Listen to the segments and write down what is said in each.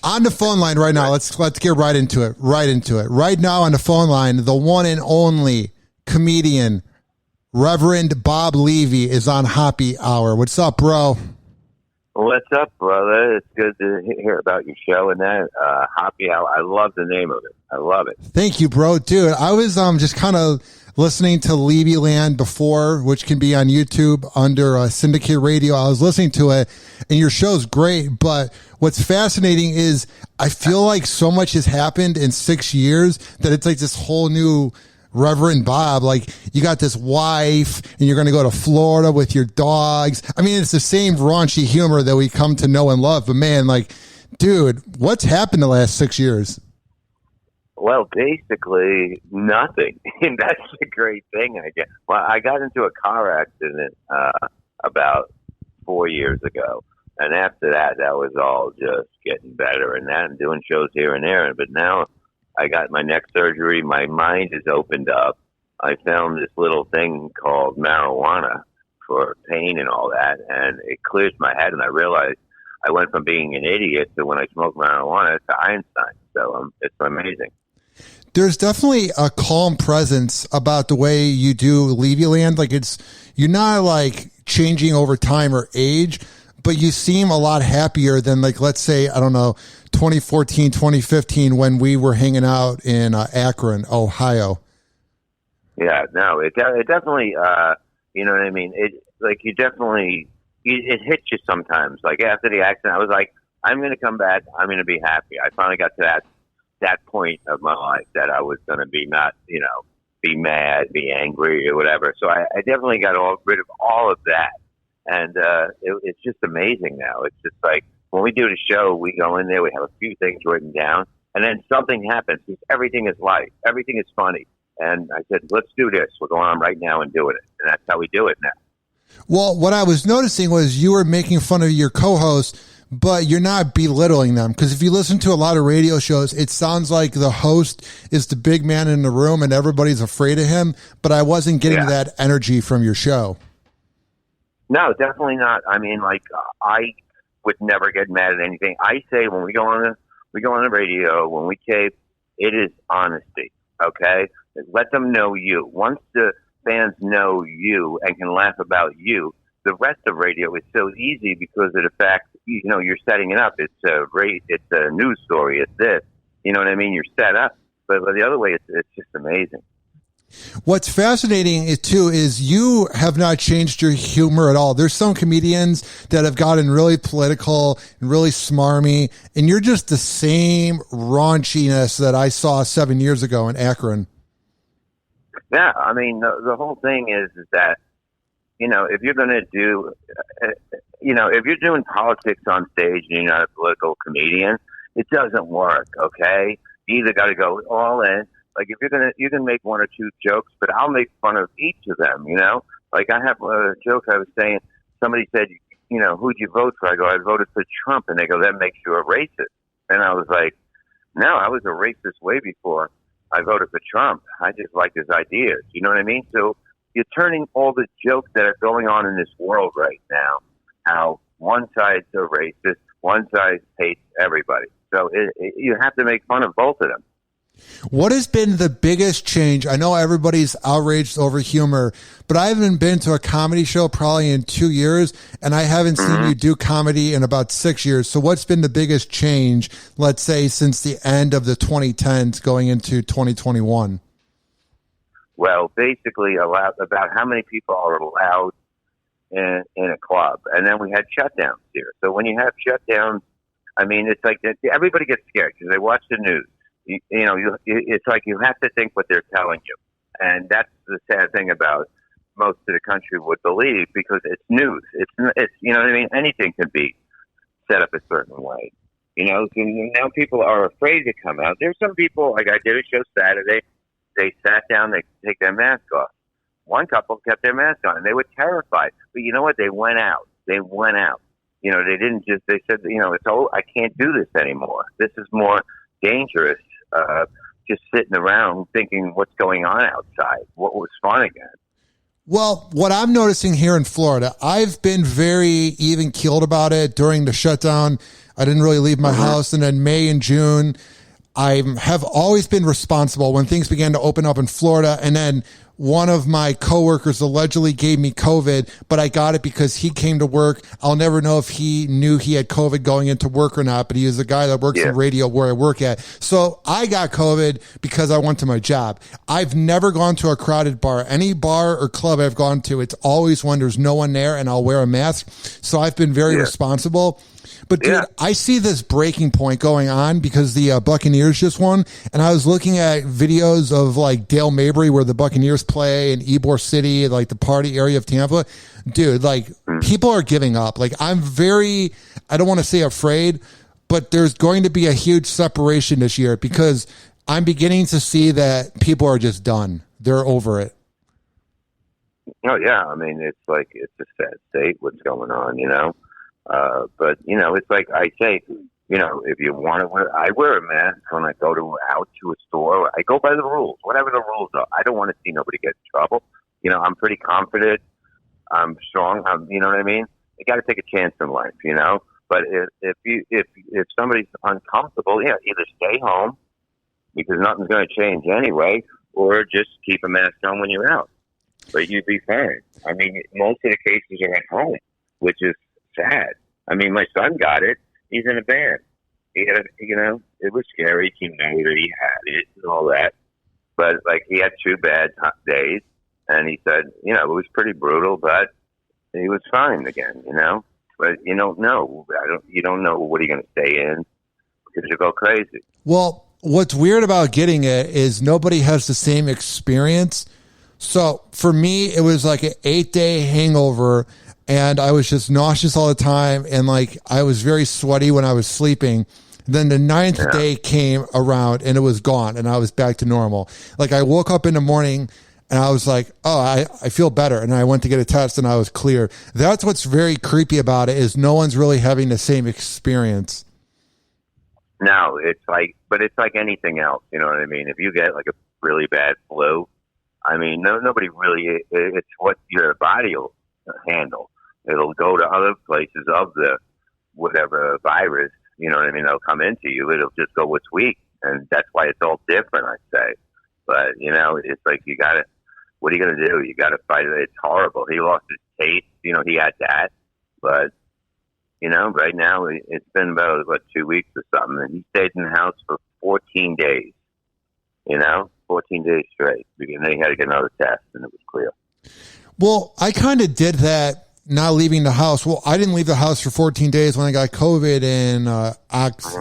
On the phone line right now, let's get right into it. Right now on the phone line, the one and only comedian, Reverend Bob Levy, is on Hoppe Hour. What's up, bro? What's up, brother? It's good to hear about your show and that. Hoppe Hour. I love the name of it. I love it. Thank you, bro. Dude, I was just kind of listening to Levy Land before, which can be on YouTube under Syndicate Radio. I was listening to it, and your show's great, but what's fascinating is I feel like so much has happened in 6 years that it's like this whole new Reverend Bob. Like, you got this wife, and you're going to go to Florida with your dogs. I mean, it's the same raunchy humor that we come to know and love, but man, like, dude, what's happened the last 6 years? Well, basically nothing. That's a great thing, I guess. Well, I got into a car accident about 4 years ago, and after that was all just getting better and that, and doing shows here and there. But now I got my neck surgery. My mind is opened up. I found this little thing called marijuana for pain and all that, and it clears my head, and I realized I went from being an idiot to, when I smoke marijuana, to Einstein. So it's amazing. There's definitely a calm presence about the way you do Levy Land. Like, you're not like changing over time or age, but you seem a lot happier than, like, let's say, I don't know, 2014, 2015, when we were hanging out in Akron, Ohio. Yeah, no, it definitely, you know what I mean? It hits you sometimes. Like, after the accident, I was like, I'm going to come back. I'm going to be happy. I finally got to that point of my life that I was going to be not, be mad, be angry or whatever. So I definitely got rid of all of that. And it's just amazing now. It's just like, when we do the show, we go in there, we have a few things written down, and then something happens. Everything is life. Everything is funny. And I said, let's do this. We're going on right now and doing it. And that's how we do it now. Well, what I was noticing was you were making fun of your co-host, but you're not belittling them. Because if you listen to a lot of radio shows, it sounds like the host is the big man in the room and everybody's afraid of him. But I wasn't getting that energy from your show. No, definitely not. I mean, like, I would never get mad at anything. I say when we go on the radio, when we tape, it is honesty. Okay, let them know you. Once the fans know you and can laugh about you, the rest of radio is so easy because of the fact, you're setting it up. It's a news story. It's this. You know what I mean? You're set up. But the other way, it's just amazing. What's fascinating too is you have not changed your humor at all. There's some comedians that have gotten really political and really smarmy, and you're just the same raunchiness that I saw 7 years ago in Akron. Yeah, I mean, the whole thing is that, if you're going to do, if you're doing politics on stage and you're not a political comedian, it doesn't work, okay? You either got to go all in. Like, if you can make one or two jokes, but I'll make fun of each of them, Like, I have a joke I was saying, somebody said, who'd you vote for? I go, I voted for Trump. And they go, that makes you a racist. And I was like, no, I was a racist way before I voted for Trump. I just like his ideas. You know what I mean? So you're turning all the jokes that are going on in this world right now, how one side's a racist, one side hates everybody. So you have to make fun of both of them. What has been the biggest change? I know everybody's outraged over humor, but I haven't been to a comedy show probably in 2 years, and I haven't seen you do comedy in about 6 years. So what's been the biggest change, let's say, since the end of the 2010s going into 2021? Well, basically about how many people are allowed in a club. And then we had shutdowns here. So when you have shutdowns, I mean, it's like everybody gets scared because they watch the news. It's like you have to think what they're telling you. And that's the sad thing about most of the country would believe, because it's news. It's you know what I mean? Anything can be set up a certain way. So now people are afraid to come out. There's some people, like I did a show Saturday, they sat down, they take their mask off. One couple kept their mask on, and they were terrified. But you know what? They went out. They didn't just, they said, I can't do this anymore. This is more dangerous. Just sitting around thinking what's going on outside. What was fun again? Well, what I'm noticing here in Florida, I've been very even keeled about it during the shutdown. I didn't really leave my house. And then May and June, I have always been responsible when things began to open up in Florida. And then one of my coworkers allegedly gave me COVID, but I got it because he came to work. I'll never know if he knew he had COVID going into work or not, but he is a guy that works in radio where I work at. So I got COVID because I went to my job. I've never gone to a crowded bar. Any bar or club I've gone to, it's always when there's no one there and I'll wear a mask. So I've been very responsible. But dude, I see this breaking point going on because the Buccaneers just won, and I was looking at videos of like Dale Mabry where the Buccaneers play in Ybor City, like the party area of Tampa. Dude, like people are giving up. Like I don't want to say afraid, but there's going to be a huge separation this year because I'm beginning to see that people are just done. They're over it. Oh yeah, I mean it's a sad state what's going on, you know. But you know, it's like I say, you know, if you want to I wear a mask when I go out to a store. I go by the rules, whatever the rules are. I don't want to see nobody get in trouble. You know, I'm pretty confident. I'm strong. You know what I mean? You got to take a chance in life, you know. But if somebody's uncomfortable, either stay home because nothing's going to change anyway, or just keep a mask on when you're out. But you'd be fine. I mean, most of the cases are at home, which is sad. I mean, my son got it. He's in a band. He had, you know, it was scary. He knew that he had it and all that. But like, he had 2 bad days, and he said, you know, it was pretty brutal, but he was fine again. You know, but you don't know. You don't know what you're going to stay in because you go crazy. Well, what's weird about getting it is nobody has the same experience. So for me, it was like an 8-day hangover. And I was just nauseous all the time. And like, I was very sweaty when I was sleeping. Then the 9th day came around and it was gone and I was back to normal. Like I woke up in the morning and I was like, oh, I feel better. And I went to get a test and I was clear. That's what's very creepy about it is no one's really having the same experience. No, but it's like anything else. You know what I mean? If you get like a really bad flu, I mean, nobody really, it's what your body will handle. It'll go to other places of the whatever virus, you know what I mean? It'll come into you. It'll just go what's weak. And that's why it's all different, I say. But, you know, it's like what are you going to do? You got to fight it. It's horrible. He lost his taste. You know, he had that. But, you know, right now it's been about, 2 weeks or something. And he stayed in the house for 14 days, you know, 14 days straight. And then he had to get another test and it was clear. Well, I kind of did that. Not leaving the house. Well, I didn't leave the house for 14 days when I got COVID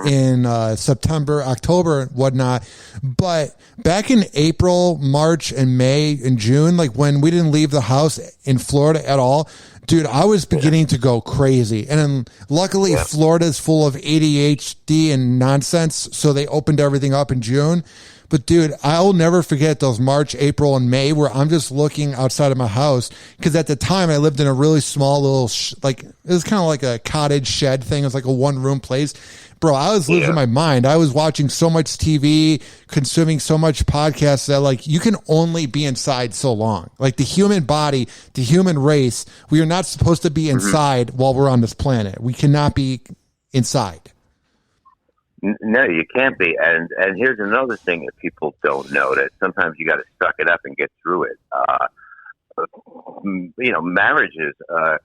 in September, October, and whatnot. But back in April, March, and May, and June, like when we didn't leave the house in Florida at all, dude, I was beginning to go crazy. And then luckily, Florida's full of ADHD and nonsense, so they opened everything up in June. But dude, I'll never forget those March, April, and May where I'm just looking outside of my house. Because at the time I lived in a really small little, it was kind of like a cottage shed thing. It was like a 1-room place. Bro, I was losing my mind. I was watching so much TV, consuming so much podcasts that like you can only be inside so long. Like the human body, the human race, we are not supposed to be inside while we're on this planet. We cannot be inside. No, you can't be. And here's another thing that people don't know, that sometimes you got to suck it up and get through it. You know, marriages, a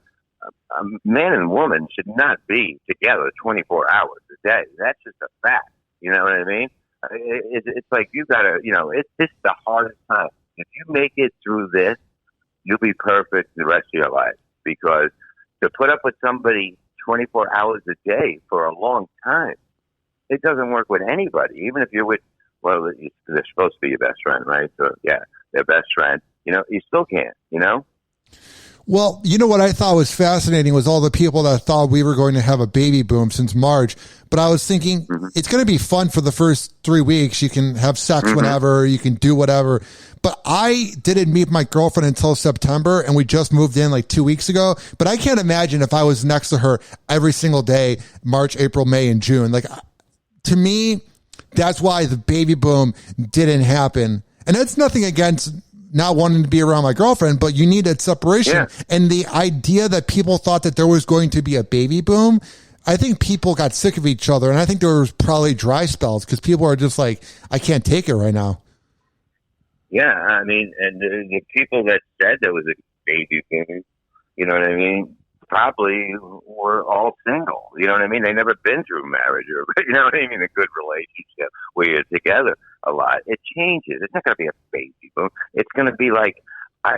man and woman should not be together 24 hours a day. That's just a fact. You know what I mean? It's like you got to, you know, it's the hardest time. If you make it through this, you'll be perfect the rest of your life. Because to put up with somebody 24 hours a day for a long time, it doesn't work with anybody, even if you're with, well, they're supposed to be your best friend, right? So, yeah, their best friend. You know, you still can't, you know? Well, you know what I thought was fascinating was all the people that thought we were going to have a baby boom since March. But I was thinking it's going to be fun for the first 3 weeks. You can have sex whenever, you can do whatever. But I didn't meet my girlfriend until September, and we just moved in like 2 weeks ago. But I can't imagine if I was next to her every single day, March, April, May, and June. Like, to me, that's why the baby boom didn't happen. And that's nothing against not wanting to be around my girlfriend, but you need that separation. Yeah. And the idea that people thought that there was going to be a baby boom I think people got sick of each other, and I think there was probably dry spells because people are just like, I can't take it right now. Yeah, I mean, and the people that said there was a baby boom, you know what I mean, probably were all single. You know what I mean? They never been through marriage or, you know what I mean, a good relationship where you're together a lot. It changes. It's not going to be a baby boom. It's going to be like,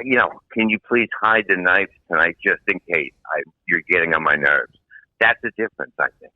you know, can you please hide the knife tonight just in case you're getting on my nerves? That's the difference, I think.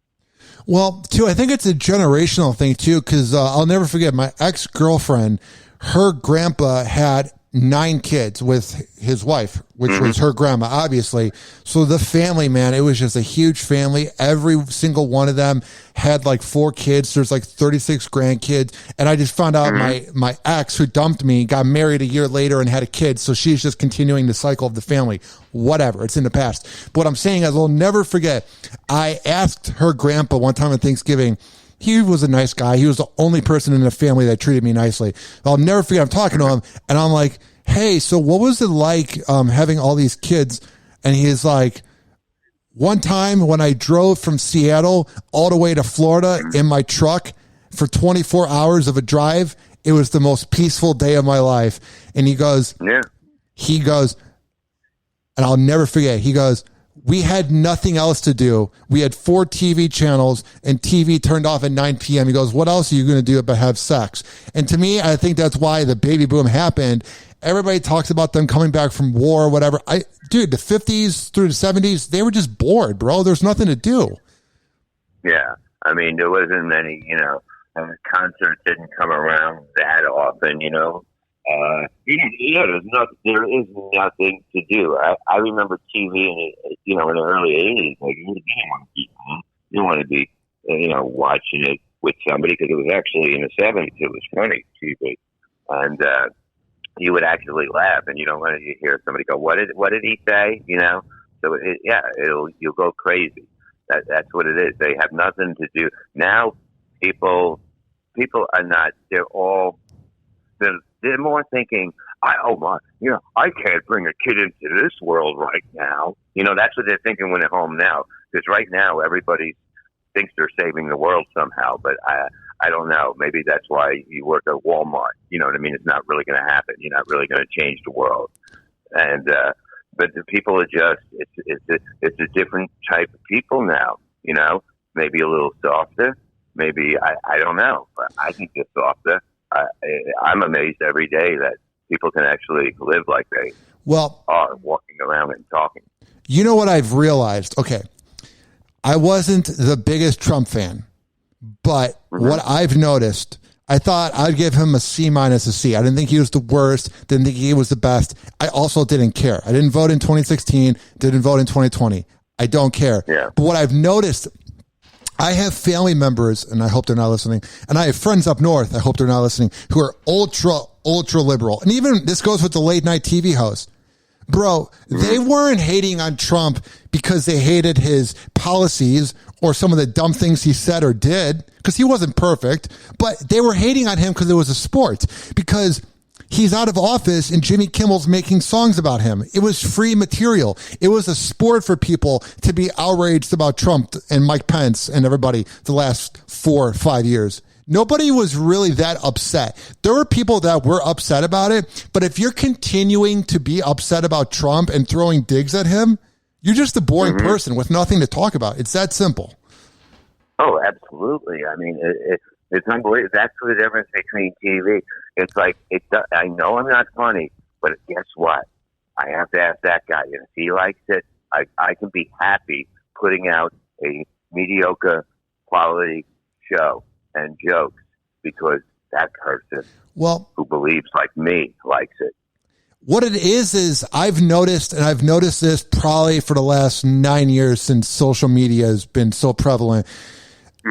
Well, too, I think it's a generational thing, too, because I'll never forget my ex-girlfriend, her grandpa had 9 kids with his wife, which was her grandma, obviously. So the family, man, it was just a huge family. Every single one of them had like 4 kids. There's like 36 grandkids. And I just found out my ex who dumped me got married a year later and had a kid. So she's just continuing the cycle of the family. Whatever. It's in the past. But what I'm saying is I'll never forget. I asked her grandpa one time at Thanksgiving. He was a nice guy. He was the only person in the family that treated me nicely. I'll never forget. I'm talking to him and I'm like, hey, so what was it like having all these kids? And he's like, one time when I drove from Seattle all the way to Florida in my truck for 24 hours of a drive, it was the most peaceful day of my life. And he goes, and I'll never forget, he goes, we had nothing else to do. We had 4 TV channels and TV turned off at 9 p.m. He goes, what else are you going to do but have sex? And to me, I think that's why the baby boom happened. Everybody talks about them coming back from war or whatever. Dude, the 50s through the 70s, they were just bored, bro. There's nothing to do. Yeah. I mean, there wasn't many, you know, concerts didn't come around that often, you know. There is nothing to do. I remember TV, in the early 80s. Like, you didn't want to be, watching it with somebody because it was actually in the 70s. It was funny TV, and you would actually laugh, and you don't want to hear somebody go, "What did he say?" You know. So you'll go crazy. That's what it is. They have nothing to do now. People are not. They're more thinking, I can't bring a kid into this world right now. You know, that's what they're thinking when they're home now. Because right now, everybody thinks they're saving the world somehow. But I don't know. Maybe that's why you work at Walmart. You know what I mean? It's not really going to happen. You're not really going to change the world. And but the people are just, it's a different type of people now. You know, maybe a little softer. Maybe, I don't know. But I think they're softer. I'm amazed every day that people can actually live like they are walking around and talking. You know what I've realized? Okay, I wasn't the biggest Trump fan, but what I've noticed, I thought I'd give him a C minus a C. I didn't think he was the worst. Didn't think he was the best. I also didn't care. I didn't vote in 2016. Didn't vote in 2020. I don't care. Yeah. But what I've noticed, I have family members, and I hope they're not listening, and I have friends up north, I hope they're not listening, who are ultra liberal. And even this goes with the late night TV host. Bro, they weren't hating on Trump because they hated his policies or some of the dumb things he said or did, because he wasn't perfect, but they were hating on him because it was a sport, because he's out of office and Jimmy Kimmel's making songs about him. It was free material. It was a sport for people to be outraged about Trump and Mike Pence and everybody the last 4 or 5 years. Nobody was really that upset. There were people that were upset about it, but if you're continuing to be upset about Trump and throwing digs at him, you're just a boring person with nothing to talk about. It's that simple. Oh, absolutely. I mean, it's unbelievable. That's the difference between TV. It's like, I know I'm not funny, but guess what? I have to ask that guy. And if he likes it, I can be happy putting out a mediocre quality show and jokes because that person who believes like me likes it. What it is I've noticed, and I've noticed this probably for the last 9 years since social media has been so prevalent.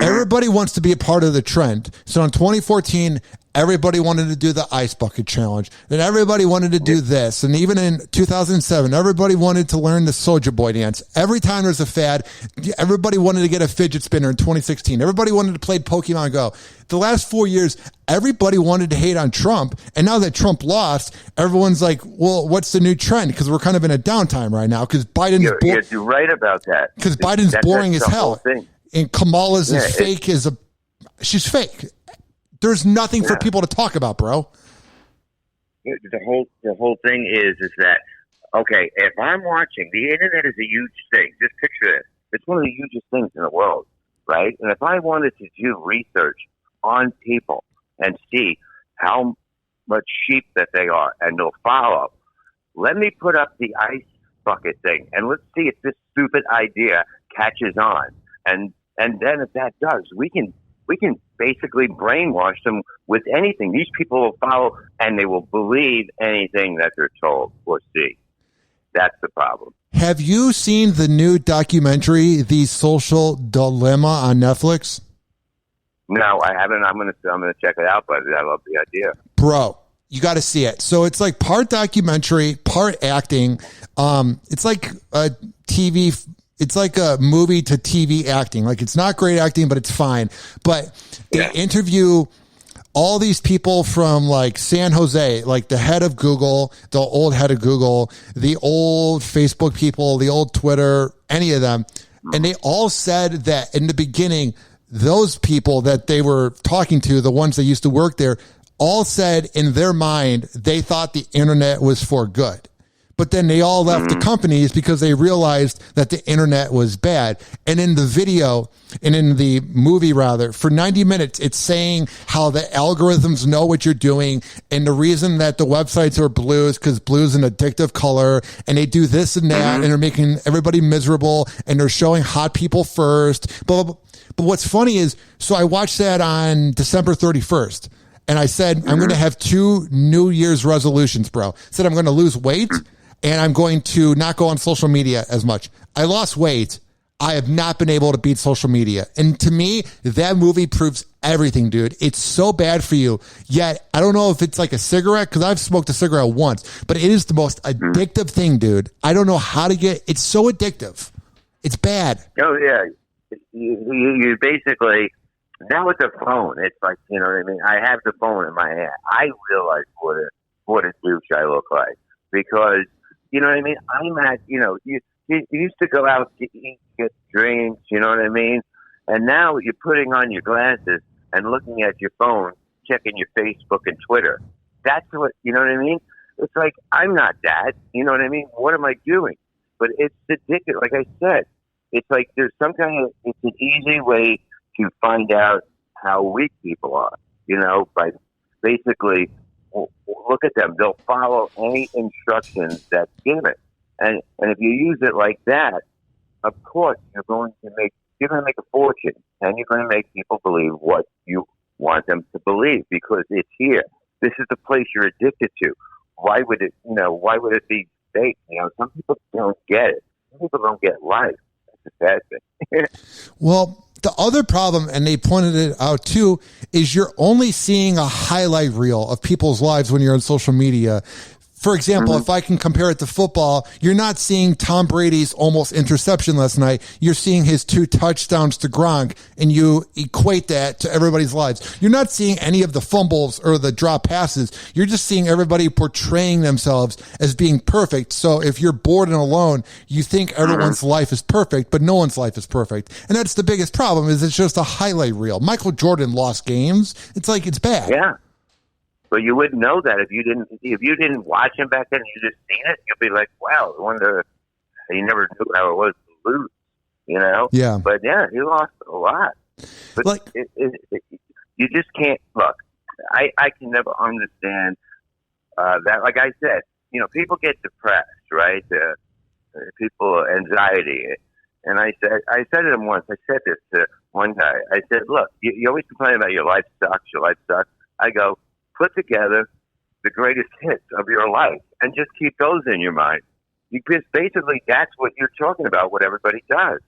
Everybody wants to be a part of the trend. So in 2014, everybody wanted to do the ice bucket challenge. Then everybody wanted to do this. And even in 2007, everybody wanted to learn the Soulja Boy dance. Every time there's a fad, everybody wanted to get a fidget spinner in 2016. Everybody wanted to play Pokemon Go. The last 4 years, everybody wanted to hate on Trump. And now that Trump lost, everyone's like, well, what's the new trend? Because we're kind of in a downtime right now because Biden's You're right about that. Because Biden's boring as hell. And Kamala's is fake she's fake. There's nothing for people to talk about, bro. The whole thing is that, okay, if I'm watching, the internet is a huge thing. Just picture it. It's one of the hugest things in the world, right? And if I wanted to do research on people and see how much sheep that they are and they'll follow, let me put up the ice bucket thing and let's see if this stupid idea catches on. And then if that does, we can basically brainwash them with anything. These people will follow and they will believe anything that they're told or see. That's the problem. Have you seen the new documentary, The Social Dilemma, on Netflix? No, I haven't. I'm gonna check it out, but I love the idea. Bro, you got to see it. So it's like part documentary, part acting. It's like a TV. It's like a movie to TV acting. Like, it's not great acting, but it's fine. But they interview all these people from like San Jose, like the head of Google, the old head of Google, the old Facebook people, the old Twitter, any of them. And they all said that in the beginning, those people that they were talking to, the ones that used to work there, all said in their mind, they thought the internet was for good. But then they all left the companies because they realized that the internet was bad. And in the video, and in the movie rather, for 90 minutes, it's saying how the algorithms know what you're doing. And the reason that the websites are blue is because blue is an addictive color. And they do this and that, and they're making everybody miserable. And they're showing hot people first. But what's funny is, so I watched that on December 31st. And I said, I'm going to have 2 New Year's resolutions, bro. I said, I'm going to lose weight. And I'm going to not go on social media as much. I lost weight. I have not been able to beat social media. And to me, that movie proves everything, dude. It's so bad for you. Yet, I don't know if it's like a cigarette, because I've smoked a cigarette once, but it is the most addictive thing, dude. I don't know how to it's so addictive. It's bad. Oh, yeah. You basically, now with the phone, it's like, you know what I mean? I have the phone in my hand. I realize what a douche I look like. Because, you know what I mean? I'm at, you used to go out to eat, get drinks, you know what I mean? And now you're putting on your glasses and looking at your phone, checking your Facebook and Twitter. That's what, you know what I mean? It's like, I'm not that, you know what I mean? What am I doing? But it's addictive. Like I said, it's like there's it's an easy way to find out how weak people are, by basically, look at them. They'll follow any instructions that's given. And if you use it like that, of course, you're going to make a fortune, and you're going to make people believe what you want them to believe, because it's here. This is the place you're addicted to. Why would it be fake? Some people don't get it. Some people don't get life. That's a bad thing. Well, the other problem, and they pointed it out too, is you're only seeing a highlight reel of people's lives when you're on social media. For example, if I can compare it to football, you're not seeing Tom Brady's almost interception last night. You're seeing his 2 touchdowns to Gronk, and you equate that to everybody's lives. You're not seeing any of the fumbles or the drop passes. You're just seeing everybody portraying themselves as being perfect. So if you're bored and alone, you think everyone's life is perfect, but no one's life is perfect. And that's the biggest problem, is it's just a highlight reel. Michael Jordan lost games. It's like, it's bad. Yeah. But you wouldn't know that if you didn't watch him back then. You just seen it. You'd be like, "Wow, I wonder." He never knew how it was to lose, Yeah. But yeah, he lost a lot. But you just can't look. I can never understand that. Like I said, people get depressed, right? People anxiety, and I said to him once. I said this to one guy. I said, "Look, you always complain about your life sucks. Your life sucks." I go, put together the greatest hits of your life and just keep those in your mind. Because basically that's what you're talking about, what everybody does.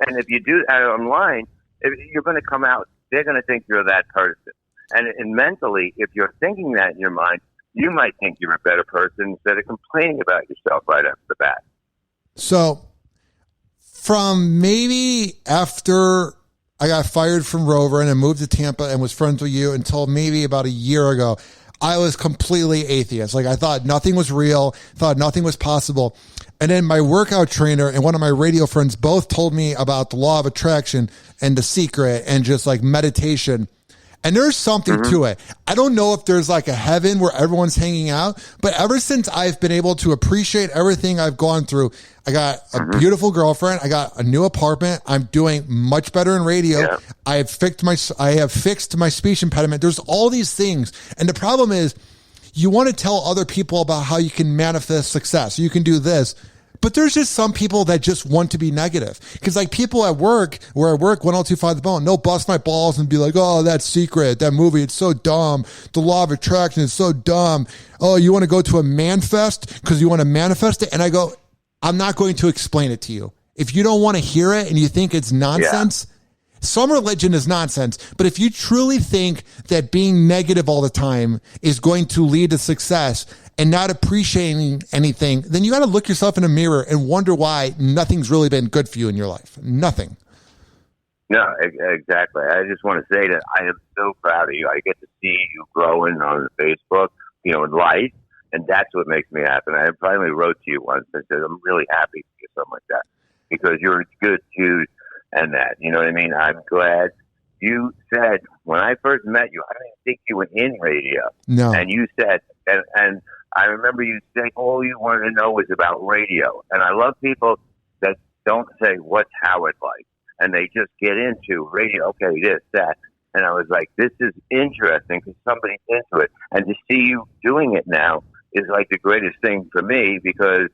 And if you do that online, you're going to come out. They're going to think you're that person. And mentally, if you're thinking that in your mind, you might think you're a better person instead of complaining about yourself right off the bat. So from maybe after I got fired from Rover and I moved to Tampa and was friends with you until maybe about a year ago, I was completely atheist. Like I thought nothing was real, thought nothing was possible. And then my workout trainer and one of my radio friends both told me about the law of attraction and The Secret and just like meditation. And there's something to it. I don't know if there's like a heaven where everyone's hanging out, but ever since I've been able to appreciate everything I've gone through, I got a beautiful girlfriend. I got a new apartment. I'm doing much better in radio. Yeah. I have fixed my speech impediment. There's all these things. And the problem is you want to tell other people about how you can manifest success. You can do this. But there's just some people that just want to be negative. Because like people at work, where I work, 1025 The Bone, they'll bust my balls and be like, oh, that Secret, that movie, it's so dumb. The law of attraction is so dumb. Oh, you want to go to a man fest because you want to manifest it? And I go, I'm not going to explain it to you. If you don't want to hear it and you think it's nonsense, some religion is nonsense. But if you truly think that being negative all the time is going to lead to success and not appreciating anything, then you got to look yourself in a mirror and wonder why nothing's really been good for you in your life. Nothing. No, exactly. I just want to say that I am so proud of you. I get to see you growing on Facebook, in life, and that's what makes me happy. I finally wrote to you once and said, I'm really happy to get something like that because you're a good dude and that. You know what I mean? I'm glad. You said, when I first met you, I didn't think you were in radio. No. And you said, and I remember you saying all you wanted to know was about radio. And I love people that don't say, what's Howard like? And they just get into radio. Okay, this, that. And I was like, this is interesting because somebody's into it. And to see you doing it now is like the greatest thing for me because,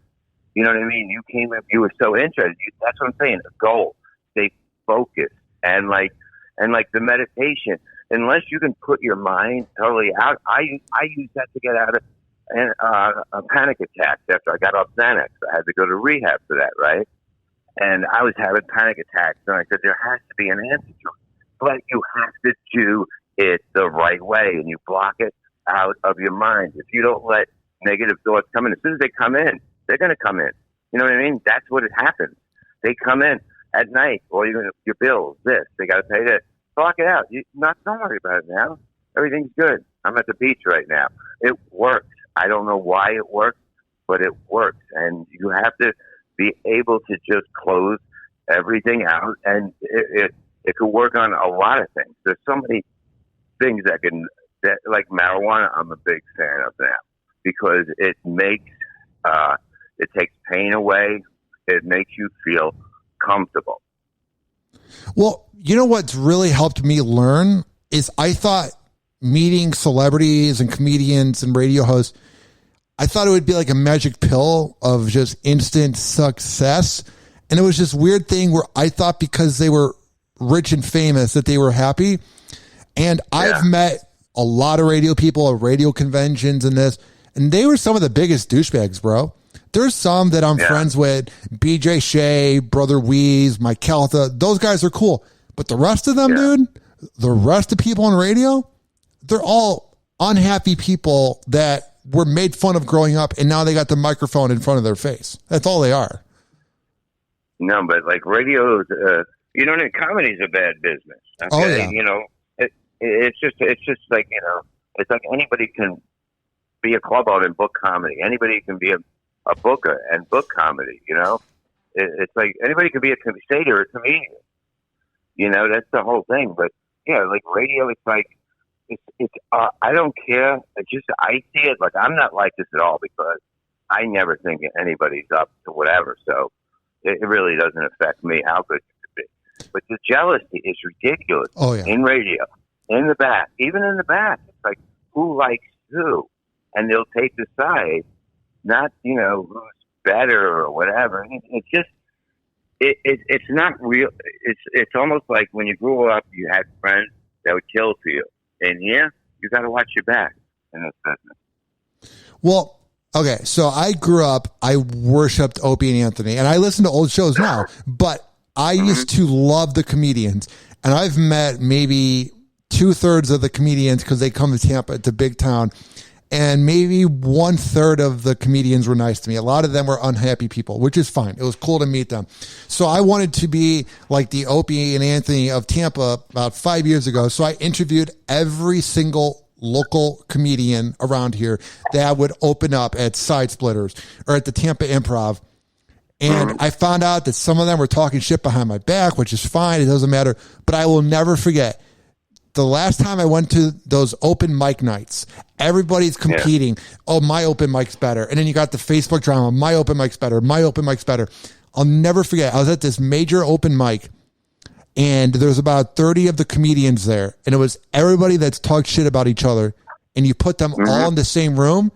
you know what I mean? You came up, you were so interested. That's what I'm saying, a goal. Stay focused. And like the meditation, unless you can put your mind totally out, I use that to get out of a panic attack after I got off Xanax. I had to go to rehab for that, right? And I was having panic attacks, and I said, there has to be an answer to it. But you have to do it the right way, and you block it out of your mind. If you don't let negative thoughts come in, as soon as they come in, they're going to come in. You know what I mean? That's what it happens. They come in at night, or your bills, this, they got to pay this. Block it out. Don't worry about it now. Everything's good. I'm at the beach right now. It works. I don't know why it works, but it works. And you have to be able to just close everything out, and it could work on a lot of things. There's so many things that like marijuana, I'm a big fan of now because it makes, it takes pain away. It makes you feel comfortable. Well, you know what's really helped me learn is I thought meeting celebrities and comedians and radio hosts, I thought it would be like a magic pill of just instant success. And it was this weird thing where I thought because they were rich and famous that they were happy. And I've met a lot of radio people at radio conventions and this, and they were some of the biggest douchebags, bro. There's some that I'm friends with, BJ Shea, Brother Weeze, Mike Caltha. Those guys are cool. But the rest of them, dude, the rest of people on radio, they're all unhappy people that were made fun of growing up, and now they got the microphone in front of their face. That's all they are. No, but like radio, comedy's a bad business. Okay? Oh, yeah. It's just like, it's like anybody can be a club owner and book comedy. Anybody can be a booker and book comedy, It's like anybody can be a crusader or a comedian. That's the whole thing. But, like radio, it's like, I don't care. I see it like I'm not like this at all because I never think anybody's up to whatever. So it really doesn't affect me how good it could be. But the jealousy is ridiculous. Oh, yeah. In radio, in the back, even in the back. It's like, who likes who? And they'll take the side, not, who's better or whatever. It's just, it's not real. It's almost like when you grew up, you had friends that would kill for you. And you got to watch your back in this business. Well, okay, so I grew up, I worshipped Opie and Anthony, and I listen to old shows now, but I used to love the comedians. and I've met maybe 2/3 of the comedians because they come to Tampa. It's a big town. And maybe 1/3 of the comedians were nice to me. A lot of them were unhappy people, which is fine. It was cool to meet them. So I wanted to be like the Opie and Anthony of Tampa about 5 years ago. So I interviewed every single local comedian around here that would open up at Side Splitters or at the Tampa Improv. And I found out that some of them were talking shit behind my back, which is fine. It doesn't matter. But I will never forget the last time I went to those open mic nights. Everybody's competing. Yeah. Oh, my open mic's better. And then you got the Facebook drama. My open mic's better. My open mic's better. I'll never forget. I was at this major open mic, and there's about 30 of the comedians there. And it was everybody that's talked shit about each other. And you put them all in the same room,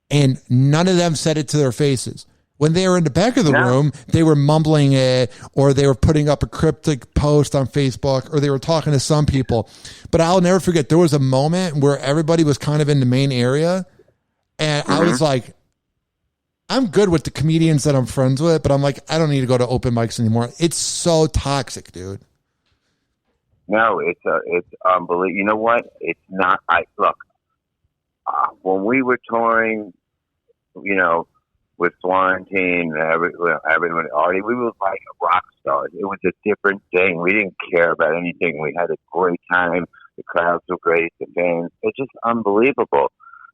and none of them said it to their faces. When they were in the back of the room, they were mumbling it, or they were putting up a cryptic post on Facebook, or they were talking to some people. But I'll never forget, there was a moment where everybody was kind of in the main area, and I was like, I'm good with the comedians that I'm friends with, but I'm like, I don't need to go to open mics anymore. It's so toxic, dude. No, it's unbelievable. You know what? It's not. When we were touring, with Florentine and everyone, Artie, we were like rock stars. It was a different thing. We didn't care about anything. We had a great time. The crowds were great. The fans, it's just unbelievable.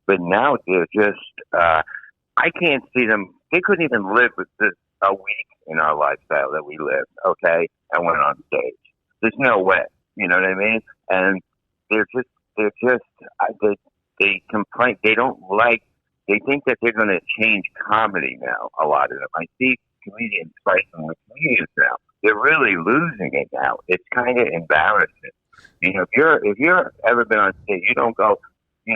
But now they're just, I can't see them. They couldn't even live with this a week in our lifestyle that we lived, okay, and went on stage. There's no way. You know what I mean? And they complain. They don't like, they think that they're going to change comedy now, a lot of them. I see comedians fighting with comedians now. They're really losing it now. It's kind of embarrassing. If you're ever been on stage, you don't go, you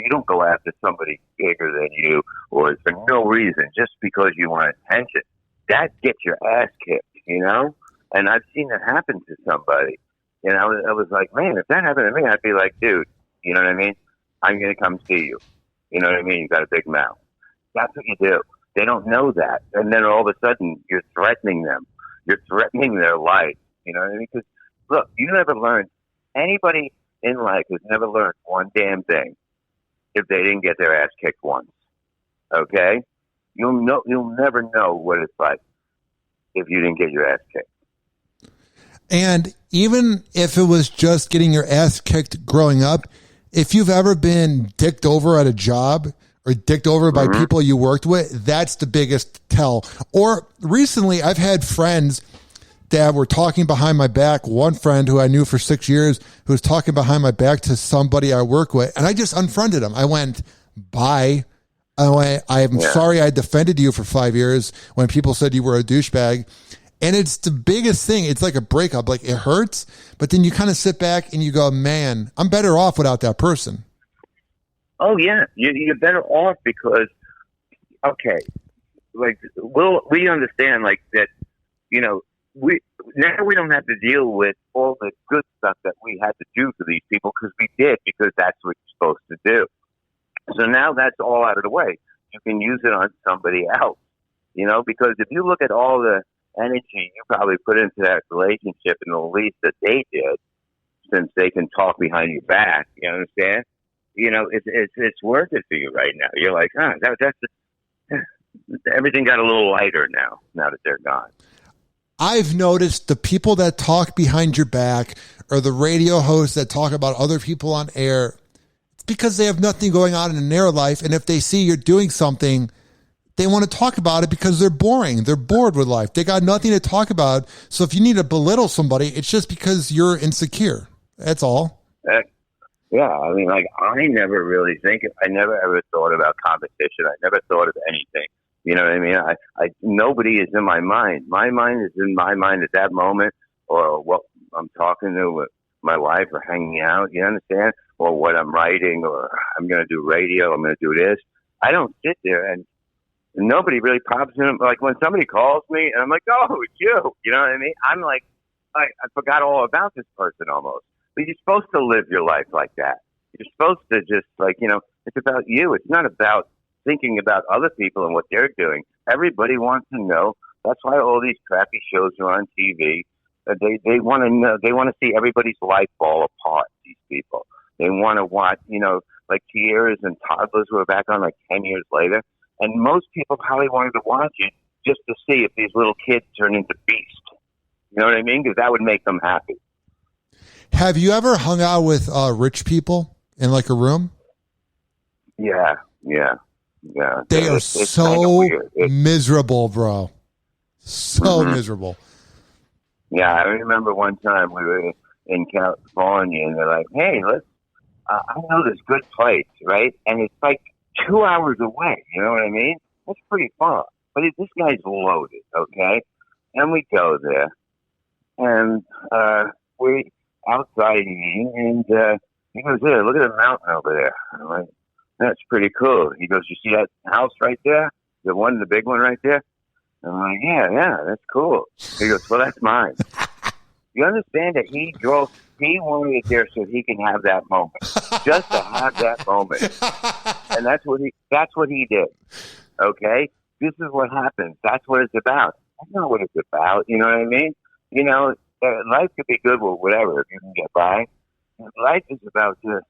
don't go after somebody bigger than you or for no reason, just because you want attention. That gets your ass kicked, And I've seen it happen to somebody. I was like, man, if that happened to me, I'd be like, dude, you know what I mean? I'm going to come see you. You know what I mean? You got a big mouth. That's what you do. They don't know that. And then all of a sudden, you're threatening them. You're threatening their life. You know what I mean? Because, look, you never learned, anybody in life has never learned one damn thing if they didn't get their ass kicked once. Okay? You'll never know what it's like if you didn't get your ass kicked. And even if it was just getting your ass kicked growing up, if you've ever been dicked over at a job or dicked over by people you worked with, that's the biggest tell. Or recently, I've had friends that were talking behind my back. One friend who I knew for 6 years who was talking behind my back to somebody I work with, and I just unfriended him. I went, bye. I'm sorry I defended you for 5 years when people said you were a douchebag. And it's the biggest thing. It's like a breakup. Like, it hurts, but then you kind of sit back and you go, man, I'm better off without that person. Oh, yeah. You're better off because, okay, like, we understand, like, that, we don't have to deal with all the good stuff that we had to do for these people because we did, because that's what you're supposed to do. So now that's all out of the way. You can use it on somebody else, because if you look at all the energy you probably put into that relationship and the least that they did, since they can talk behind your back, you understand? It's worth it for you right now. You're like, everything got a little lighter now that they're gone. I've noticed the people that talk behind your back or the radio hosts that talk about other people on air, it's because they have nothing going on in their life. And if they see you're doing something, they want to talk about it because they're boring. They're bored with life. They got nothing to talk about. So if you need to belittle somebody, it's just because you're insecure. That's all. Yeah. I mean, like, I never really I never ever thought about competition. I never thought of anything. You know what I mean? Nobody is in my mind. My mind is in my mind at that moment, or what I'm talking to my wife or hanging out. You understand? Or what I'm writing, or I'm going to do radio. I'm going to do this. I don't sit there and nobody really pops in. Like, when somebody calls me and I'm like, oh, it's you. You know what I mean? I'm like, I forgot all about this person almost. But you're supposed to live your life like that. You're supposed to just, like, it's about you. It's not about thinking about other people and what they're doing. Everybody wants to know. That's why all these crappy shows are on TV. They want to know. They want to see everybody's life fall apart. These people. They want to watch. Like tiaras and toddlers who are back on like 10 years later. And most people probably wanted to watch it just to see if these little kids turn into beasts. You know what I mean? Because that would make them happy. Have you ever hung out with rich people in like a room? Yeah. They are so miserable, bro. So miserable. Yeah, I remember one time we were in California, and they're like, "Hey, I know this good place, right? And it's like 2 hours away. You know what I mean? That's pretty far. But this guy's loaded, okay? And we go there, and we're outside eating, and he goes, "There, look at the mountain over there." I'm like, "That's pretty cool." He goes, "You see that house right there? The big one right there?" I'm like, yeah, that's cool. He goes, "Well, that's mine." You understand that he wanted it there so he can have that moment, just to have that moment. And that's what he did. Okay? This is what happens. That's what it's about. That's not what it's about. You know what I mean? Life could be good with whatever if you can get by. Life is about just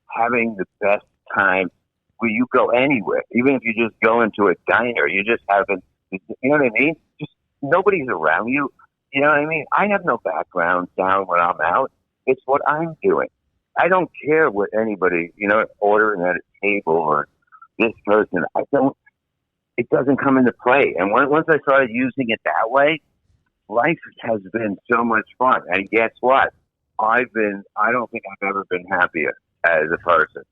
having the best time where you go anywhere. Even if you just go into a diner, you just having, you know what I mean? Just nobody's around you. You know what I mean? I have no background sound when I'm out. It's what I'm doing. I don't care what anybody, ordering at a table or this person. It doesn't come into play. And once I started using it that way, life has been so much fun. And guess what? I don't think I've ever been happier as a person.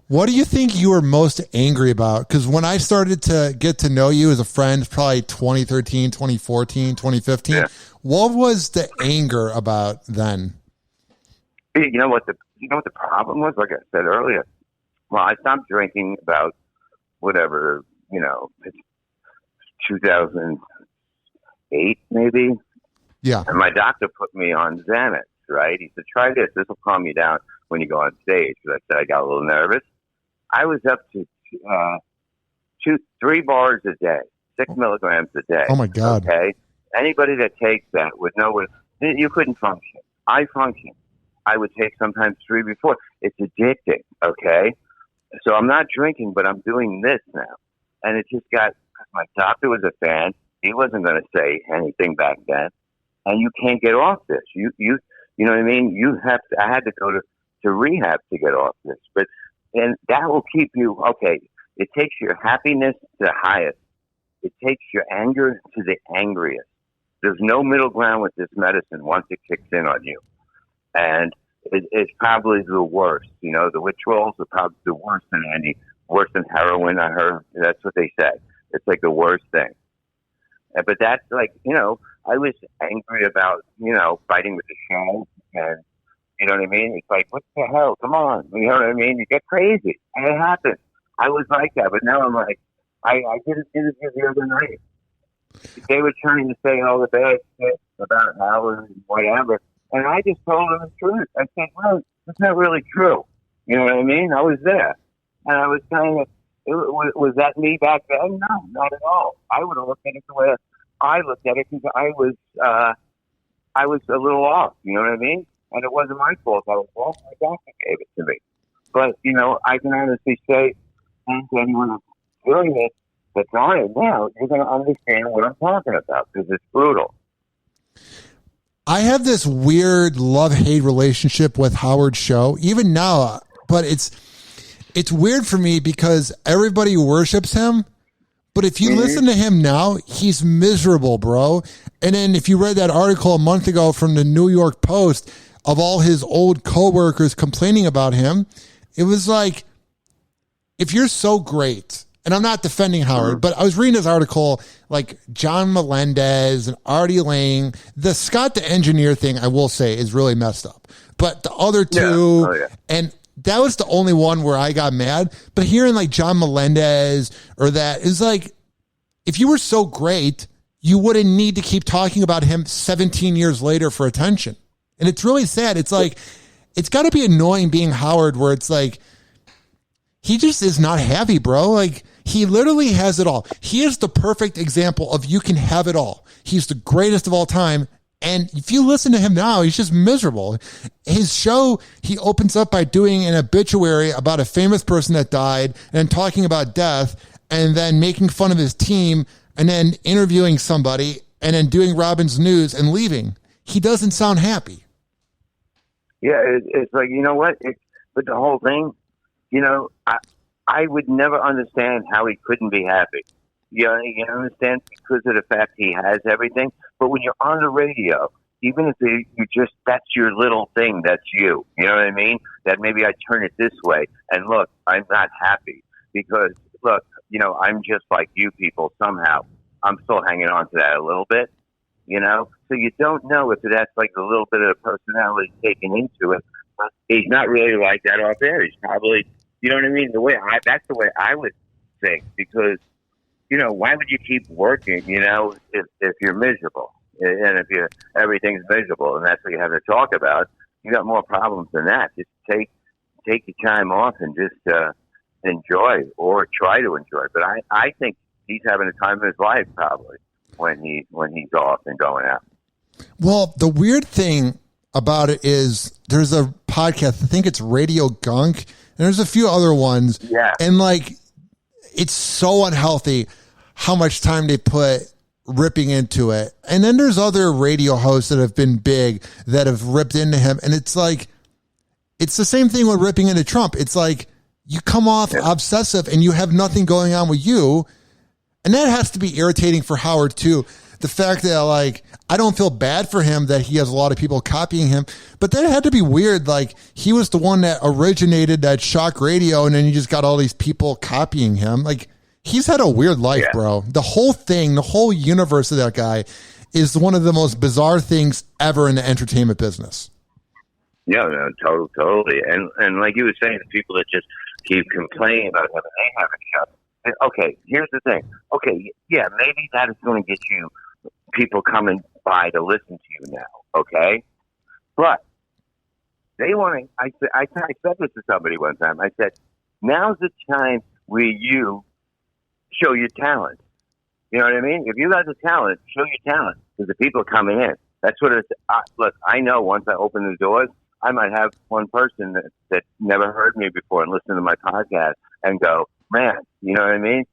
What do you think you were most angry about? Because when I started to get to know you as a friend, probably 2013, 2014, 2015, what was the anger about then? You know what the problem was? Like I said earlier, well, I stopped drinking about 2008 maybe. Yeah. And my doctor put me on Xanax, right? He said, "Try this. This will calm you down when you go on stage." Because I said I got a little nervous. I was up to 3 bars a day, 6 milligrams a day. Oh my God. Okay. Anybody that takes that would know you couldn't function. I function. I would take sometimes 3 before. It's addicting. Okay. So I'm not drinking, but I'm doing this now. And it just my doctor was a fan. He wasn't going to say anything back then. And you can't get off this. You know what I mean? I had to go to rehab to get off this, and that will keep you, okay, it takes your happiness to the highest. It takes your anger to the angriest. There's no middle ground with this medicine once it kicks in on you. And it's probably the worst. The withdrawals are probably the worst than heroin. I heard that's what they said. It's like the worst thing. But that's like, I was angry about, fighting with the show, and you know what I mean? It's like, what the hell? Come on. You know what I mean? You get crazy. And it happens. I was like that, but now I'm like, I did an interview the other night. They were trying to say all the bad shit about Howard and whatever, and I just told them the truth. I said, well, it's not really true. You know what I mean? I was there. And I was kind of, was that me back then? No, not at all. I would have looked at it the way I looked at it because I was a little off. You know what I mean? And it wasn't my fault. I was wrong. My doctor gave it to me. But, I can honestly say, to anyone who's doing this that's on it now, you're going to understand what I'm talking about because it's brutal. I have this weird love-hate relationship with Howard's show, even now, but it's weird for me because everybody worships him. But if you listen to him now, he's miserable, bro. And then if you read that article a month ago from the New York Post of all his old coworkers complaining about him, it was like, if you're so great, and I'm not defending Howard, but I was reading this article, like John Melendez and Artie Lang. The Scott the Engineer thing, I will say, is really messed up. But the other two, and that was the only one where I got mad. But hearing like John Melendez or that is like, if you were so great, you wouldn't need to keep talking about him 17 years later for attention. And it's really sad. It's like, it's got to be annoying being Howard where it's like, he just is not happy, bro. Like, he literally has it all. He is the perfect example of you can have it all. He's the greatest of all time, And if you listen to him now, he's just miserable. His show, he opens up by doing an obituary about a famous person that died and talking about death and then making fun of his team and then interviewing somebody and then doing Robin's news and leaving. He doesn't sound happy. Yeah, it's like, you know what? But the whole thing, you know, I would never understand how he couldn't be happy. You understand? Because of the fact he has everything. But when you're on the radio, even if you just, that's your little thing, that's you. You know what I mean? That maybe I turn it this way. And look, I'm not happy because, look, you know, I'm just like you people somehow. I'm still hanging on to that a little bit, you know? So you don't know if that's like a little bit of personality taken into it. He's not really like that off air. He's probably, you know what I mean? That's the way I would think because, you know, why would you keep working, you know, if you're miserable? And if everything's miserable and that's what you have to talk about, you got more problems than that. Just take your time off and just enjoy or try to enjoy. But I think he's having a time of his life probably when he's off and going out. Well, the weird thing about it is there's a podcast, I think it's Radio Gunk, and there's a few other ones. Yeah. And like, it's so unhealthy how much time they put ripping into it. And then there's other radio hosts that have been big that have ripped into him. And it's like, it's the same thing with ripping into Trump. It's like you come off obsessive and you have nothing going on with you. And that has to be irritating for Howard too. The fact that like, I don't feel bad for him that he has a lot of people copying him, but that had to be weird. Like he was the one that originated that shock radio and then you just got all these people copying him. Like he's had a weird life, bro. The whole thing, the whole universe of that guy is one of the most bizarre things ever in the entertainment business. Yeah, no, totally. And like you were saying, the people that just keep complaining about him and they haven't shut. Okay, here's the thing. Okay, yeah, maybe that is going to get you people coming by to listen to you now, okay? But they want to, I said this to somebody one time. I said, now's the time where you show your talent. You know what I mean? If you got the talent, show your talent because the people are coming in. That's what it's, look, I know once I open the doors, I might have one person that never heard me before and listen to my podcast and go, man, you know what I mean?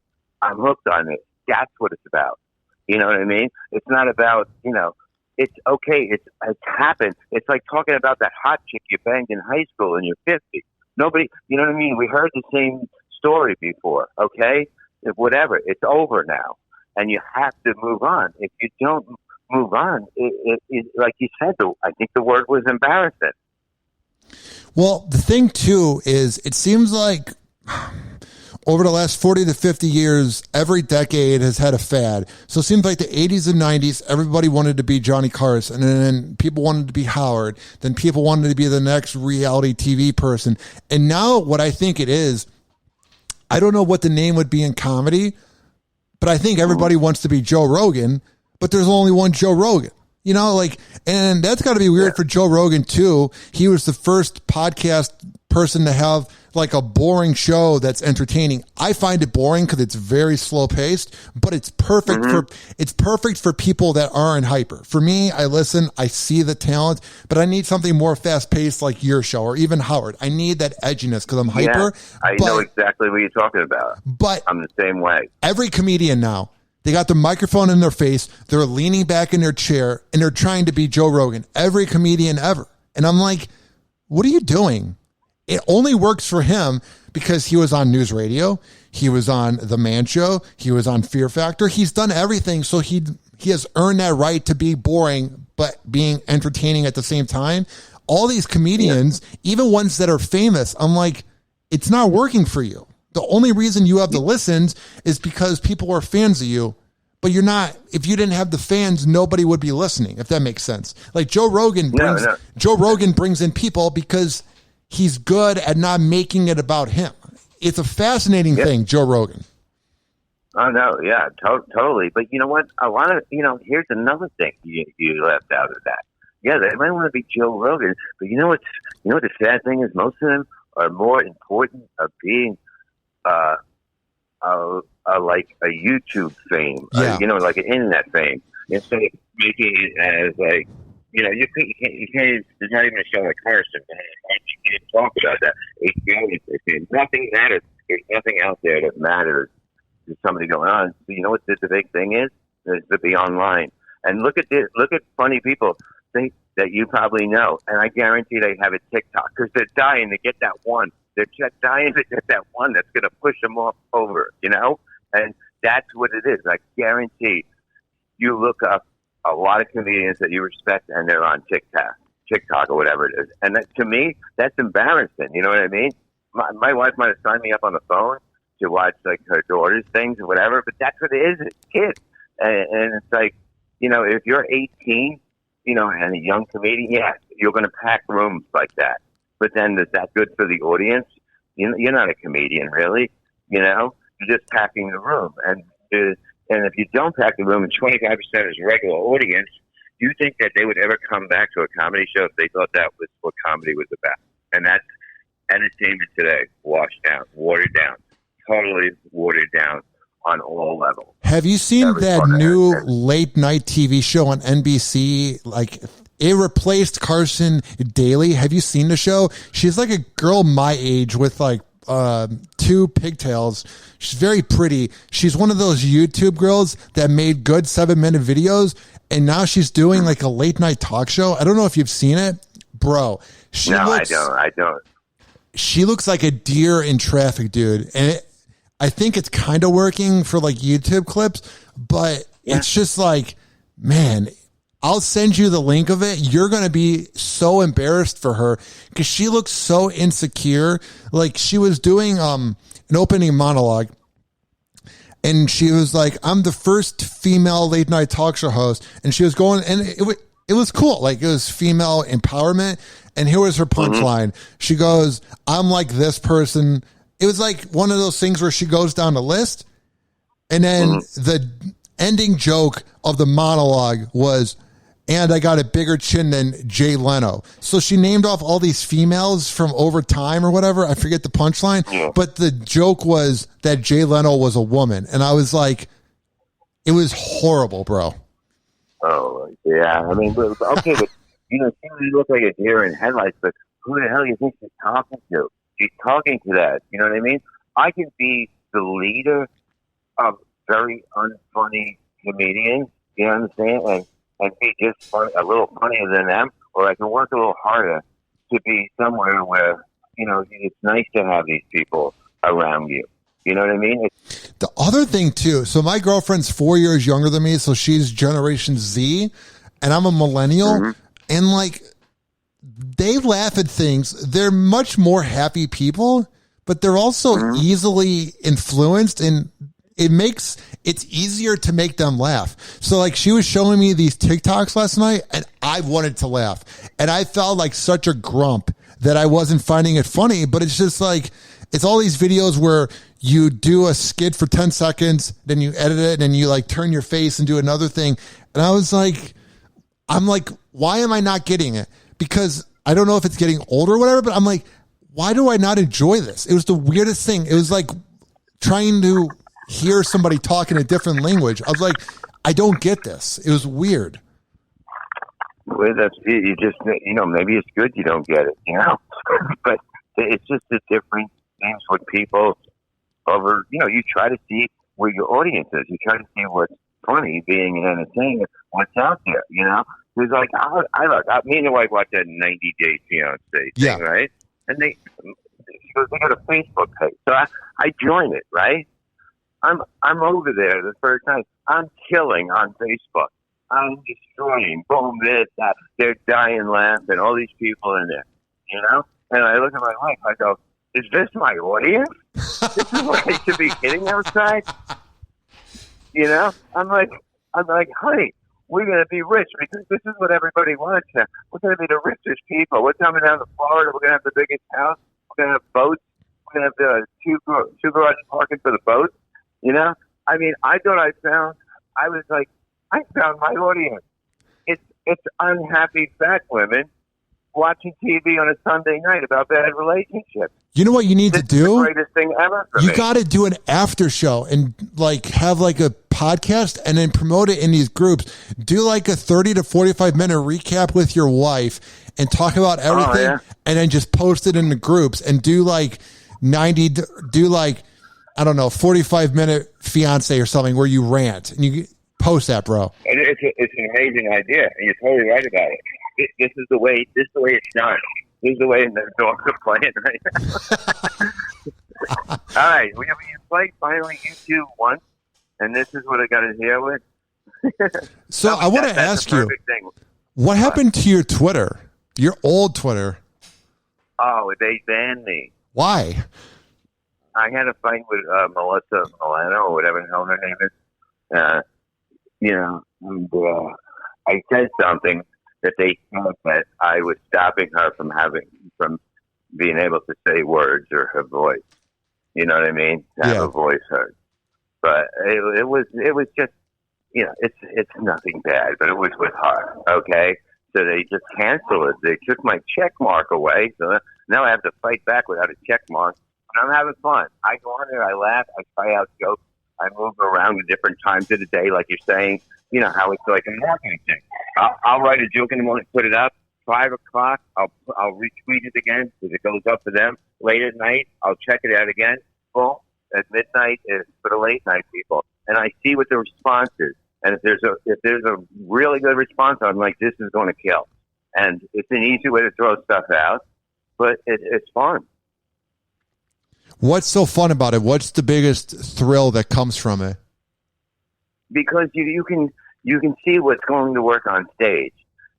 I'm hooked on it. That's what it's about. You know what I mean? It's not about, you know, it's okay. It's happened. It's like talking about that hot chick you banged in high school and you're 50. Nobody, you know what I mean? We heard the same story before, okay? Whatever. It's over now. And you have to move on. If you don't move on, it like you said, I think the word was embarrassing. Well, the thing, too, is it seems like over the last 40 to 50 years, every decade has had a fad. So it seems like the 80s and 90s, everybody wanted to be Johnny Carson, and then people wanted to be Howard. Then people wanted to be the next reality TV person. And now what I think it is, I don't know what the name would be in comedy, but I think everybody wants to be Joe Rogan, but there's only one Joe Rogan. You know, like, and that's got to be weird for Joe Rogan too. He was the first podcast person to have like a boring show that's entertaining. I find it boring because it's very slow paced, but it's perfect for people that aren't hyper. For me, I listen, I see the talent, but I need something more fast paced like your show or even Howard. I need that edginess because I'm hyper. I know exactly what you're talking about. But I'm the same way. Every comedian now, they got the microphone in their face, they're leaning back in their chair, and they're trying to be Joe Rogan. Every comedian ever. And I'm like, what are you doing? It only works for him because he was on news radio. He was on The Man Show. He was on Fear Factor. He's done everything. So he has earned that right to be boring, but being entertaining at the same time. All these comedians, even ones that are famous, I'm like, it's not working for you. The only reason you have the listens is because people are fans of you, but you're not. If you didn't have the fans, nobody would be listening, if that makes sense. Like Joe Rogan brings in people because he's good at not making it about him. It's a fascinating thing, Joe Rogan. Oh, no, yeah, totally. But you know what? A lot of, here's another thing you left out of that. Yeah, they might want to be Joe Rogan, but you know what the sad thing is? Most of them are more important of being like a YouTube fame, like an internet fame. instead of making it as like, you can't, there's not even a show like Carson. You can't talk about that. HBO, nothing matters. There's nothing out there that matters to somebody going on. So you know what the big thing is to be online. And look at this. Look at funny people that you probably know. And I guarantee they have a TikTok because they're dying to get that one. They're just dying to get that one that's going to push them off over, And that's what it is. I guarantee you look up a lot of comedians that you respect and they're on TikTok or whatever it is. And that, to me, that's embarrassing. You know what I mean? My wife might have signed me up on the phone to watch like her daughter's things or whatever, but that's what it is. It's kids. And it's like, if you're 18, and a young comedian, yes, you're going to pack rooms like that. But then is that good for the audience? You're not a comedian, really. You're just packing the room. And if you don't pack the room and 25% is regular audience, do you think that they would ever come back to a comedy show if they thought that was what comedy was about? And that's entertainment today, washed down, watered down, totally watered down on all levels. Have you seen that new late night TV show on NBC? Like, it replaced Carson Daly. Have you seen the show? She's like a girl my age with like two pigtails. She's very pretty. She's one of those YouTube girls that made good 7-minute videos, and now she's doing like a late night talk show. I don't know if you've seen it, bro. I don't. She looks like a deer in traffic, dude. And I think it's kind of working for like YouTube clips, but it's just like, man, I'll send you the link of it. You're going to be so embarrassed for her because she looks so insecure. Like, she was doing an opening monologue and she was like, I'm the first female late night talk show host. And she was going, and it was cool. Like, it was female empowerment. And here was her punchline. She goes, I'm like this person. It was like one of those things where she goes down the list. And then the ending joke of the monologue was, and I got a bigger chin than Jay Leno. So she named off all these females from over time or whatever. I forget the punchline. Yeah. But the joke was that Jay Leno was a woman. And I was like, it was horrible, bro. Oh, yeah. I mean, okay, but, she look like a deer in headlights, but who the hell do you think she's talking to? She's talking to that. You know what I mean? I can be the leader of very unfunny comedians, you understand? And be just funny, a little funnier than them, or I can work a little harder to be somewhere where, it's nice to have these people around you. You know what I mean? The other thing, too, so my girlfriend's 4 years younger than me, so she's Generation Z, and I'm a millennial, and, like, they laugh at things. They're much more happy people, but they're also easily influenced, and it's easier to make them laugh. So like, she was showing me these TikToks last night and I wanted to laugh, and I felt like such a grump that I wasn't finding it funny. But it's just like, it's all these videos where you do a skit for 10 seconds, then you edit it and you like turn your face and do another thing. And I'm like, why am I not getting it? Because I don't know if it's getting older or whatever, but I'm like, why do I not enjoy this? It was the weirdest thing. It was like trying to hear somebody talk in a different language. I was like, I don't get this. It was weird. Well, you just, maybe it's good you don't get it, but it's just a different things with people over, you try to see where your audience is. You try to see what's funny, being an entertainer, what's out there, It's like, me and the wife watched that 90 Day Fiancé thing, right? And they got a Facebook page. So I join it, right? I'm over there the first time. I'm killing on Facebook. I'm destroying. Boom, this, that. They're dying laughing. All these people in there, And I look at my wife. I go, is this my audience? This is what I should be hitting outside? I'm like, honey, we're going to be rich because this is what everybody wants now. We're going to be the richest people. We're coming down to Florida. We're going to have the biggest house. We're going to have boats. We're going to have the two garage parking for the boats. I mean, I thought I found my audience. It's unhappy fat women watching TV on a Sunday night about bad relationships. You know what you need to do? The greatest thing ever for you me. got to do an after show and like have like a podcast and then promote it in these groups. Do like a 30 to 45 minute recap with your wife and talk about everything, and then just post it in the groups and do like 45-minute fiance or something where you rant and you post that, bro. It's an amazing idea, and you're totally right about it. This is the way it's done. This is the way the dogs are playing right now. All right, we played finally YouTube once, and this is what I got to deal with. So I want to ask you, what happened to your Twitter, your old Twitter? Oh, they banned me. Why? I had a fight with Melissa Milano, or whatever the hell her name is. And, I said something that they thought that I was stopping her from being able to say words or her voice. You know what I mean? To have a voice heard. But it was just, it's nothing bad, but it was with her. Okay, so they just canceled it. They took my check mark away, so now I have to fight back without a check mark. But I'm having fun. I go on there, I laugh, I try out jokes, I move around at different times of the day, like you're saying. You know how it's like a marketing thing. I'll write a joke in the morning, put it up. 5 o'clock, I'll retweet it again because it goes up for them. Late at night, I'll check it out again. Boom. At midnight is for the late night people, and I see what the response is. And if there's a really good response, I'm like, this is going to kill. And it's an easy way to throw stuff out, but it's fun. What's so fun about it? What's the biggest thrill that comes from it? Because you can see what's going to work on stage,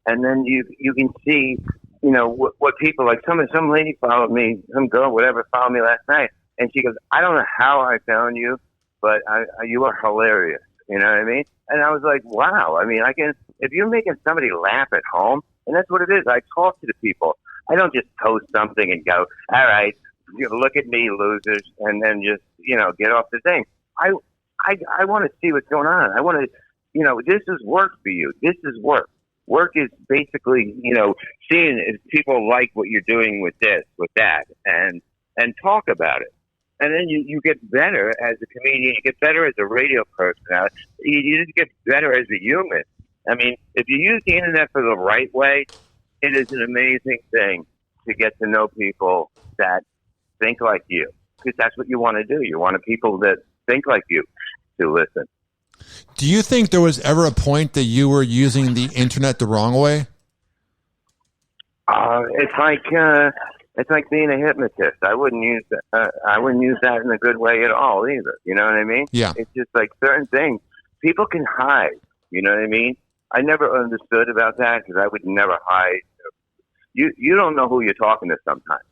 and then you can see what people like. Some lady followed me, some girl, whatever, followed me last night, and she goes, I don't know how I found you, but you are hilarious. You know what I mean? And I was like, wow. I mean, if you're making somebody laugh at home, and that's what it is. I talk to the people. I don't just post something and go, all right, look at me, losers, and then just get off the thing. I want to see what's going on. I want to, this is work for you. This is work. Work is basically, seeing if people like what you're doing with this, with that, and talk about it. And then you get better as a comedian. You get better as a radio personality. You just get better as a human. I mean, if you use the internet for the right way, it is an amazing thing to get to know people that think like you, because that's what you want to do. You want people that think like you to listen. Do you think there was ever a point that you were using the internet the wrong way? It's like being a hypnotist. I wouldn't use that in a good way at all either. You know what I mean? Yeah. It's just like certain things people can hide. You know what I mean? I never understood about that because I would never hide. You don't know who you're talking to sometimes,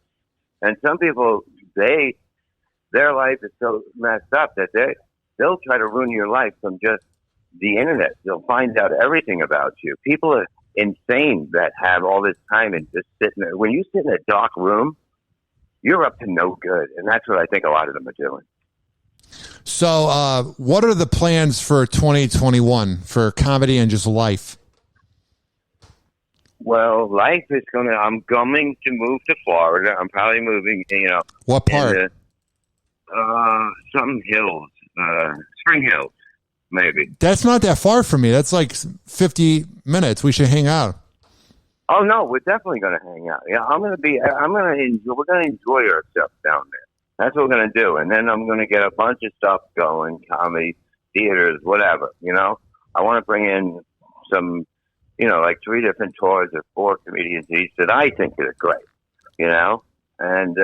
and some people their life is so messed up that they'll try to ruin your life from just the internet. They'll find out everything about you. People are insane that have all this time and just sitting there. When you sit in a dark room, you're up to no good. And that's what I think a lot of them are doing. So what are the plans for 2021 for comedy and just life? Well, life is I'm going to move to Florida. I'm probably moving, What part? Some hills, Spring Hills, maybe. That's not that far from me. That's like 50 minutes. We should hang out. Oh no, we're definitely going to hang out. Yeah, we're going to enjoy ourselves down there. That's what we're going to do. And then I'm going to get a bunch of stuff going, comedy, theaters, whatever, I want to bring in some, like 3 different tours or 4 comedians each that I think are great, and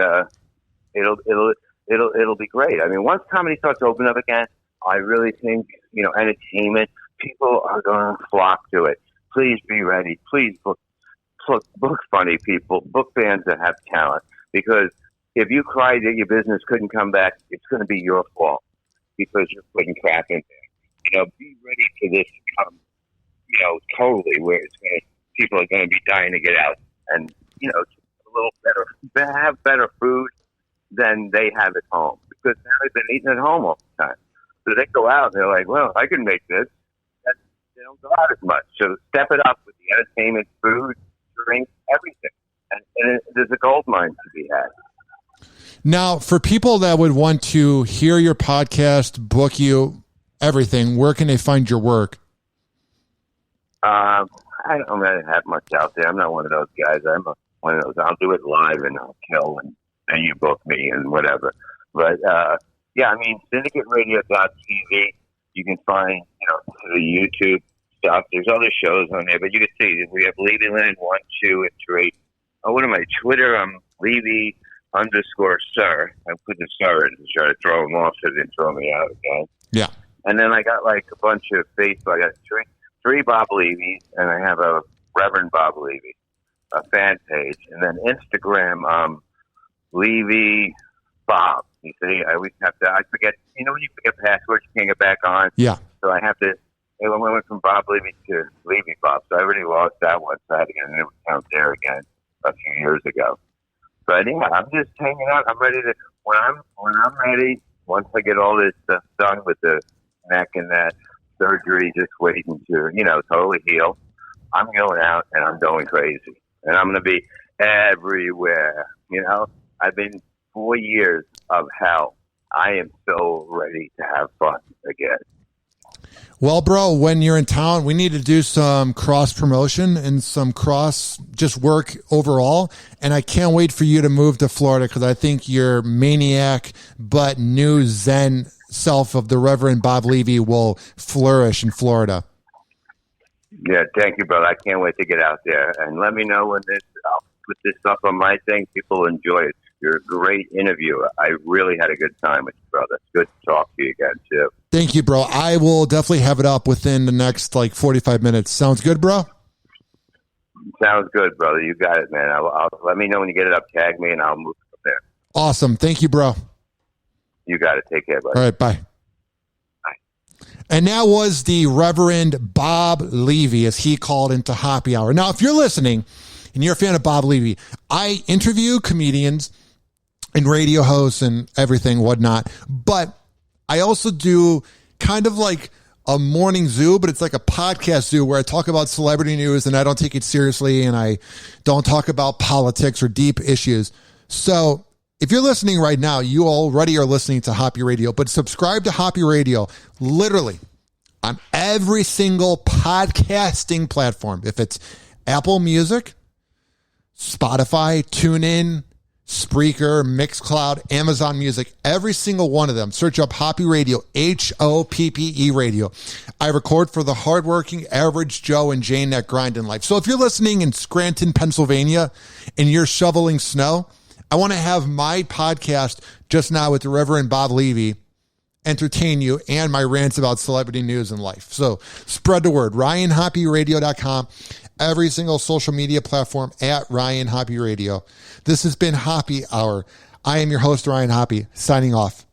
it'll be great. I mean, once comedy starts to open up again, I really think, entertainment, people are going to flock to it. Please be ready. Please book funny people, book bands that have talent. Because if you cried that your business couldn't come back, it's going to be your fault because you're putting crap in there. Be ready for this to come, totally where people are going to be dying to get out and, a little better, have better food than they have at home, because now they've been eating at home all the time. So they go out and they're like, well, I can make this. They don't go out as much. So step it up with the entertainment, food, drink, everything. And there's a gold mine to be had. Now, for people that would want to hear your podcast, book you, everything, where can they find your work? I don't really have much out there. I'm not one of those guys. One of those. I'll do it live and I'll kill and you book me and whatever. But yeah, I mean, syndicateradio.tv. You can find the YouTube stuff. There's other shows on there, but you can see we have Levy Land 1, 2, and 3. Oh, what am I? Twitter. I'm Levy_Sir. I put the Sir in to try to throw him off so they didn't throw me out again. Yeah. And then I got like a bunch of Facebook. I got three Bob Levys, and I have a Reverend Bob Levy, a fan page, and then Instagram, Levy Bob. You see, I always have to. I forget. When you forget passwords, you can't get back on. Yeah. So I have to. I went from Bob Levy to Levy Bob, so I already lost that one. So I had to get a new account there again a few years ago. But yeah, I'm just hanging out. I'm ready to. When I'm ready, once I get all this stuff done with the neck and that surgery, just waiting to totally heal, I'm going out and I'm going crazy, and I'm going to be everywhere. I've been 4 years of hell. I am so ready to have fun again. Well, bro, when you're in town, we need to do some cross promotion and some cross just work overall. And I can't wait for you to move to Florida because I think your maniac but new Zen self of the Reverend Bob Levy will flourish in Florida. Yeah, thank you, brother. I can't wait to get out there. And let me know when I'll put this stuff on my thing. People enjoy it. You're a great interviewer. I really had a good time with you, brother. It's good to talk to you again, too. Thank you, bro. I will definitely have it up within the next 45 minutes. Sounds good, bro? Sounds good, brother. You got it, man. I'll let me know when you get it up. Tag me, and I'll move from there. Awesome. Thank you, bro. You got it. Take care, buddy. All right, bye. And that was the Reverend Bob Levy, as he called into Hoppe Hour. Now, if you're listening and you're a fan of Bob Levy, I interview comedians and radio hosts and everything, whatnot. But I also do kind of like a morning zoo, but it's like a podcast zoo where I talk about celebrity news and I don't take it seriously and I don't talk about politics or deep issues. So if you're listening right now, you already are listening to Hoppe Radio, but subscribe to Hoppe Radio literally on every single podcasting platform. If it's Apple Music, Spotify, TuneIn, Spreaker, Mixcloud, Amazon Music, every single one of them. Search up Hoppe Radio, Hoppe Radio. I record for the hardworking average Joe and Jane that grind in life. So if you're listening in Scranton, Pennsylvania, and you're shoveling snow, I want to have my podcast just now with the Reverend Bob Levy entertain you and my rants about celebrity news and life. So spread the word. RyanHoppeRadio.com. Every single social media platform at Ryan Hoppe Radio. This has been Hoppe Hour. I am your host, Ryan Hoppe, signing off.